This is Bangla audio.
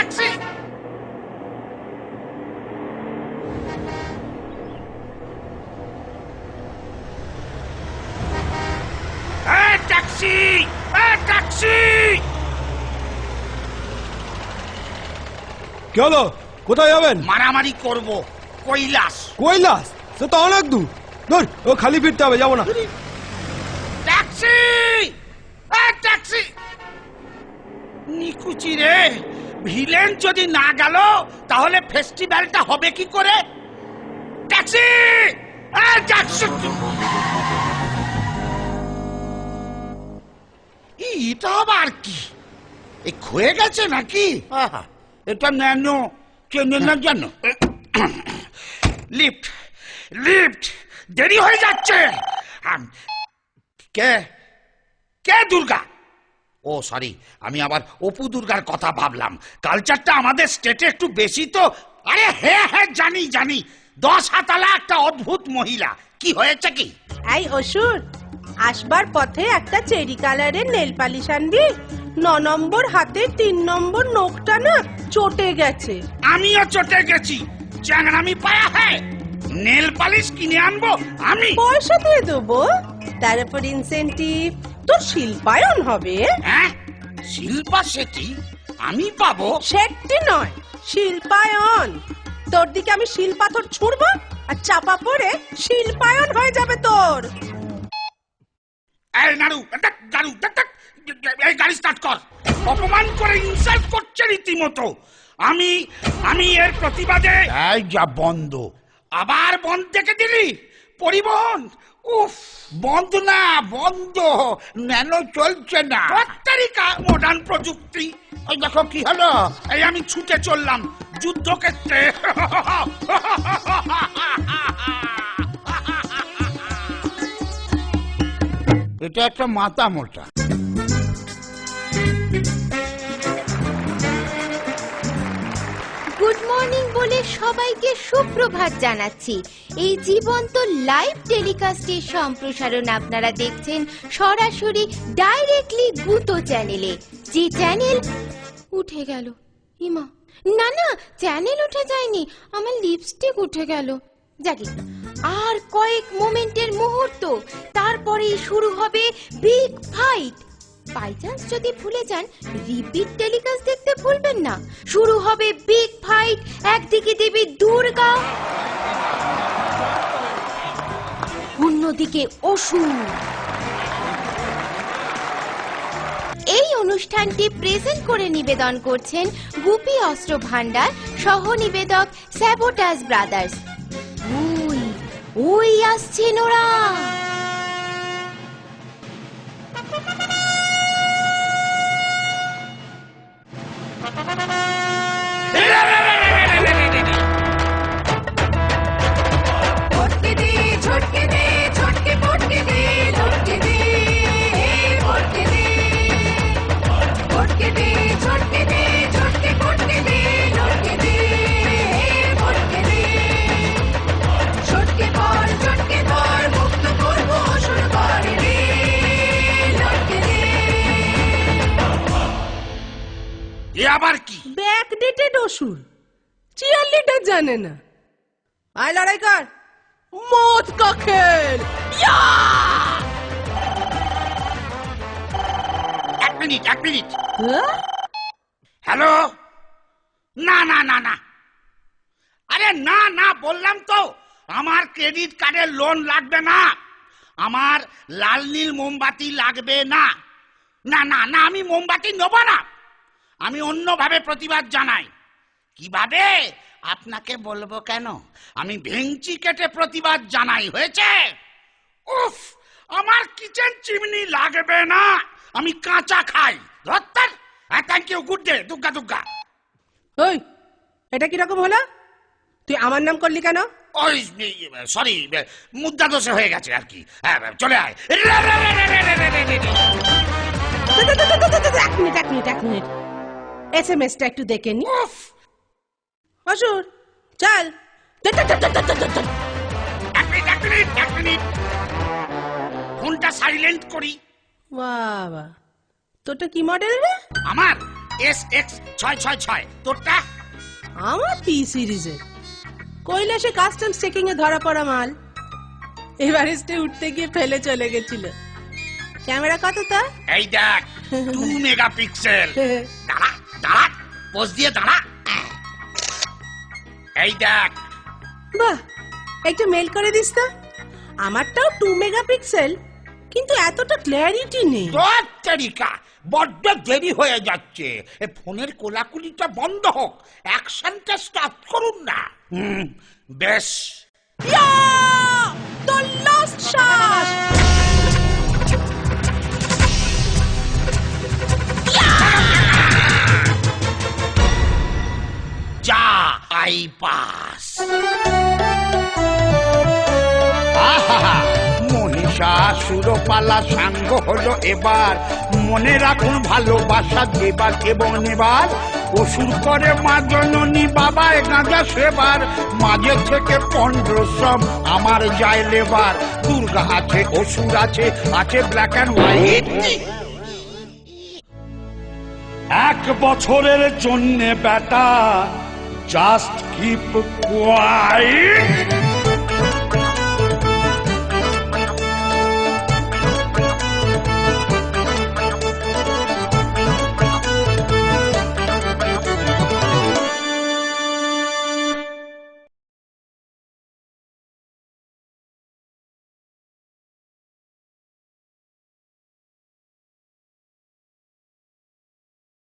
ট্যাক্সি। Taxi, taxi. কি হলো, কোথায় যাবেন? মারামারি করব। কৈলাস। কৈলাস? সে তো অনেক দূর। ধর, ও খালি ফিরতে হবে, যাবো না। Taxi, taxi. নিকুচি রে, ভিলেন যদি না গেল তাহলে ফেস্টিভ্যালটা হবে কি করে? Taxi, taxi. এটা আবার কি? এই ক্ষয়ে গেছে নাকি? এটা ন্যানো চেনে না জানো? লিফট, লিফট, দেরি হয়ে যাচ্ছে। কে কে দুর্গা? ও সরি, আমি আবার অপু দুর্গার কথা ভাবলাম। কালচারটা আমাদের স্টেটে একটু বেশি তো। আরে হ্যাঁ হ্যাঁ, জানি জানি, 10 হাতালা একটা অদ্ভুত মহিলা। কি হয়েছে কি? এই অসুর, আসবার পথে একটা চেরি কালারের নেল পালিশ আনবি। 9 নম্বর হাতে 3 নম্বর নখটা না চটে গেছে। আমিও চটে গেছি। চ্যাংড়ামি পায়া হ্যাঁ, নেল পালিশ কিনে আনবো আমি। পয়সা দিয়ে দেবো, তার উপর ইনসেন্টিভ। তোর শিল্পায়ন হবে। হ্যাঁ, শিল্পা শেঠি আমি পাবো? শেটটি নয়, শিল্পায়ন। তোর দিকে আমি শিল পাথর ছুঁড়বো আর চাপা পড়ে শিল্পায়ন হয়ে যাবে তোর। এই নাড়ু, নাড়ু, এই গাড়ি স্টার্ট কর। অপমান করে ইনসাল্ট করছে রীতিমতো। আমি এর প্রতিবাদে। এই যা বন্ধ, আবার বন্ধ দেখে দিলি। পরিবহন উফ, বন্ধ না, বন্ধ। ন্যানো চলছে না। তারিকা মডার্ন প্রযুক্তি। ওই দেখো কি হলো। এই আমি ছুটে চললাম যুদ্ধক্ষেত্রে। এটা একটা মাথা মোটা। গুড মর্নিং বলে সবাইকে সুপ্রভাত জানাচ্ছি। এই জীবন্ত লাইভ টেলিকাস্টের সম্প্রসারণ আপনারা দেখছেন সরাসরি ডাইরেক্টলি গুতো চ্যানেলে। যে চ্যানেল উঠে গেল। ইমা, না না, চ্যানেল উঠে যায়নি, আমার লিপস্টিক উঠে গেল। যাকে আর কয়েক মোমেন্টের মুহূর্ত, তারপরেই শুরু হবে বিগ ফাইট। বাই চান্স যদি ভুলে যান, রিপিট টেলিকাস্ট দেখতে ভুলবেন না। শুরু হবে বিগ ফাইট। একদিকে দেবী দুর্গা, অন্যদিকে অসুর। এই অনুষ্ঠানটি প্রেজেন্ট করে নিবেদন করছেন গুপি অস্ত্র ভান্ডার, সহ নিবেদক স্যাবোটাজ ব্রাদার্স। ওই ওই আসছেন ওরা। আবার কি? ব্যাকডেটেড অসুর, চিয়ার লিডার জানে না। আয় লড়াই কর, মত কা খেল। এক মিনিট। হ্যালো। না না না না, আরে না না বললাম তো, আমার ক্রেডিট কার্ডের লোন লাগবে না। আমার লাল নীল মোমবাতি লাগবে না। না না না, আমি মোমবাতি নেব না। আমি অন্যভাবে প্রতিবাদ জানাই। কিভাবে আপনাকে বলবো কেন? আমি ভেঙচি কেটে প্রতিবাদ জানাই। হয়েছে? উফ, আমার কিচেন চিমনি লাগবে না, আমি কাঁচা খাই। ধত্তার। Thank you, good day. Durga Durga. ওই, এটা কি রকম হলো? তুই আমার নাম করলি কেন? ওই সরি, মুদ্রা দোষে হয়ে গেছে আর কি। চলে আয়। এক মিনিট, এসএমএসটা একটু দেখে নি। অসুর চল। এক মিনিট, ফোনটা সাইলেন্ট করি। বাবা, তোরটা কি মডেল রে? আমার SX666। তোরটা? আমার পি সিরিজে কৈলাসে কাস্টমস চেকিং এ ধরা পড়া মাল, এভারেস্টে উঠতে গিয়ে ফেলে চলে গেছিল। ক্যামেরা কত তা? এই দেখ 2 মেগাপিক্সেল। দাঁড়া দাঁড়া, পোজ দিয়ে দাঁড়া। এই দেখ। বাহ, একটু মেল করে দিস তো। আমারটাও 2 মেগাপিক্সেল, কিন্তু এতটা ক্ল্যারিটি নেই। তোর তরিকা বড্ড দেরি হয়ে যাচ্ছে। এ ফোনের কোলাকুলিটা বন্ধ হোক, অ্যাকশনটা স্টার্ট করুন না। বেশ। ইয়া! The last shot! যা আই পাস। মহিষাসুরপালা সাঙ্গ হলো এবার। মনে রাখুন ভালোবাসা দেবার এবং নেবার। অসুর করে মা জননী বাবায় গাঁজা সেবার। মাঝে থেকে 15 সব আমার যায় লেবার। দুর্গা আছে, অসুর আছে, আছে ব্ল্যাক অ্যান্ড হোয়াইট। 1 বছরের জন্যে বেটা জাস্ট কিপ কোয়াইট।